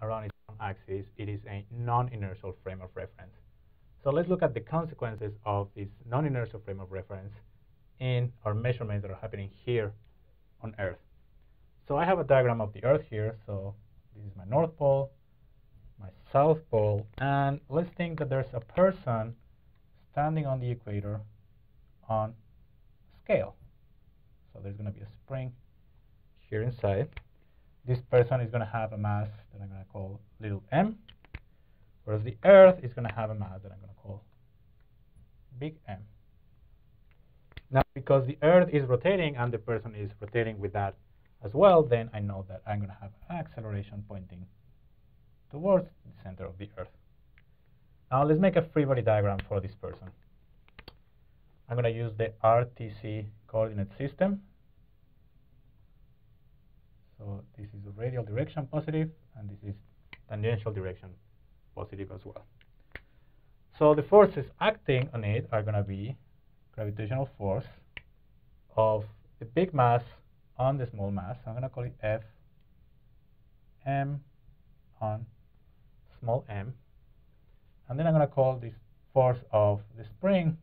around its own axis, it is a non-inertial frame of reference. So let's look at the consequences of this non-inertial frame of reference in our measurements that are happening here on Earth. So I have a diagram of the Earth here. So this is my North Pole, my South Pole, and let's think that there's a person standing on the equator on scale. So there's going to be a spring here inside. This person is going to have a mass that I'm going to call little m, whereas the Earth is going to have a mass that I'm going to call big M. Now, because the Earth is rotating and the person is rotating with that as well, then I know that I'm going to have an acceleration pointing towards the center of the Earth. Now, let's make a free body diagram for this person. I'm going to use the RTC coordinate system. So this is the radial direction positive, and this is tangential direction positive as well. So the forces acting on it are going to be gravitational force of the big mass on the small mass. I'm going to call it F m on small m. And then I'm going to call this force of the spring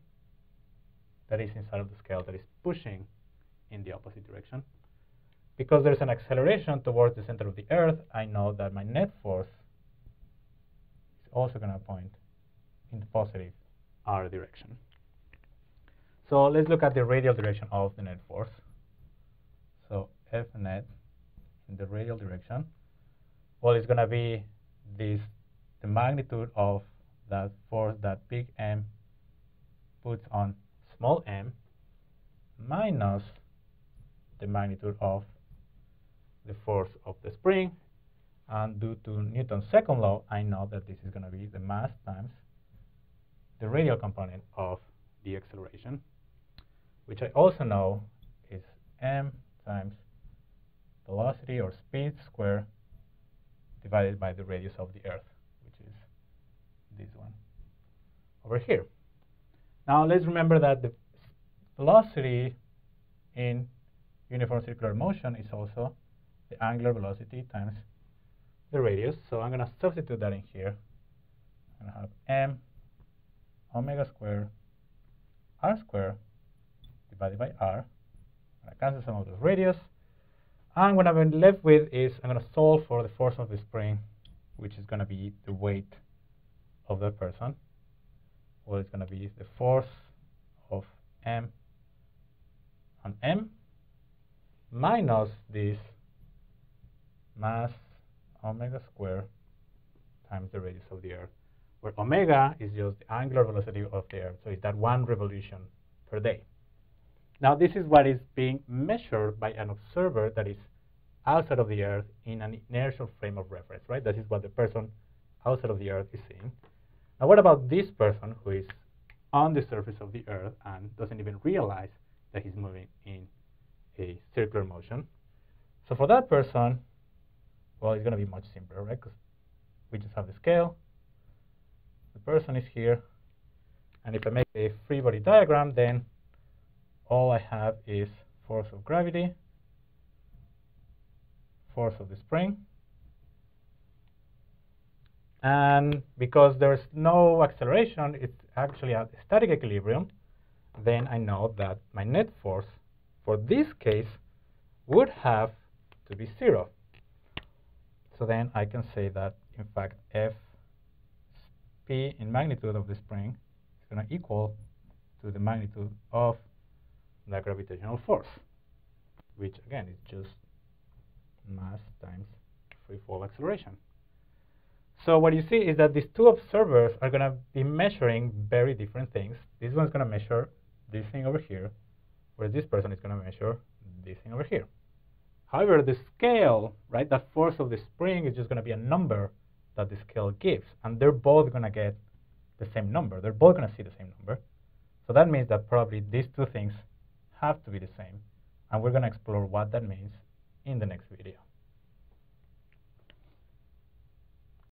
that is inside of the scale that is pushing in the opposite direction. Because there's an acceleration towards the center of the Earth, I know that my net force is also going to point in the positive r direction. So let's look at the radial direction of the net force. So F net in the radial direction, well, it's going to be the magnitude of that force that big M puts on small m minus the magnitude of the force of the spring. And due to Newton's second law, I know that this is going to be the mass times the radial component of the acceleration, which I also know is m times velocity or speed squared divided by the radius of the Earth, which is this one over here. Now let's remember that the velocity in uniform circular motion is also the angular velocity times the radius. So I'm going to substitute that in here. I'm going to have m omega squared r squared divided by r. I'm going to cancel some of those radius. And what I'm left with is I'm going to solve for the force of the spring, which is going to be the weight of the person. Well, it's going to be the force of m on m minus this mass omega squared times the radius of the Earth, where omega is just the angular velocity of the Earth, so it's that one revolution per day. Now, this is what is being measured by an observer that is outside of the Earth in an inertial frame of reference, right? That is what the person outside of the Earth is seeing. Now, what about this person who is on the surface of the Earth and doesn't even realize that he's moving in a circular motion? So for that person, well, it's going to be much simpler, right? Because we just have the scale. The person is here. And if I make a free body diagram, then all I have is force of gravity, force of the spring. And because there's no acceleration, it's actually at static equilibrium, then I know that my net force for this case would have to be 0. So then I can say that, in fact, Fp in magnitude of the spring is going to equal to the magnitude of the gravitational force, which again is just mass times free fall acceleration. So what you see is that these two observers are going to be measuring very different things. This one's going to measure this thing over here, whereas this person is going to measure this thing over here. However, the scale, right, that force of the spring is just going to be a number that the scale gives, and they're both going to get the same number. They're both going to see the same number. So that means that probably these two things have to be the same, and we're going to explore what that means in the next video.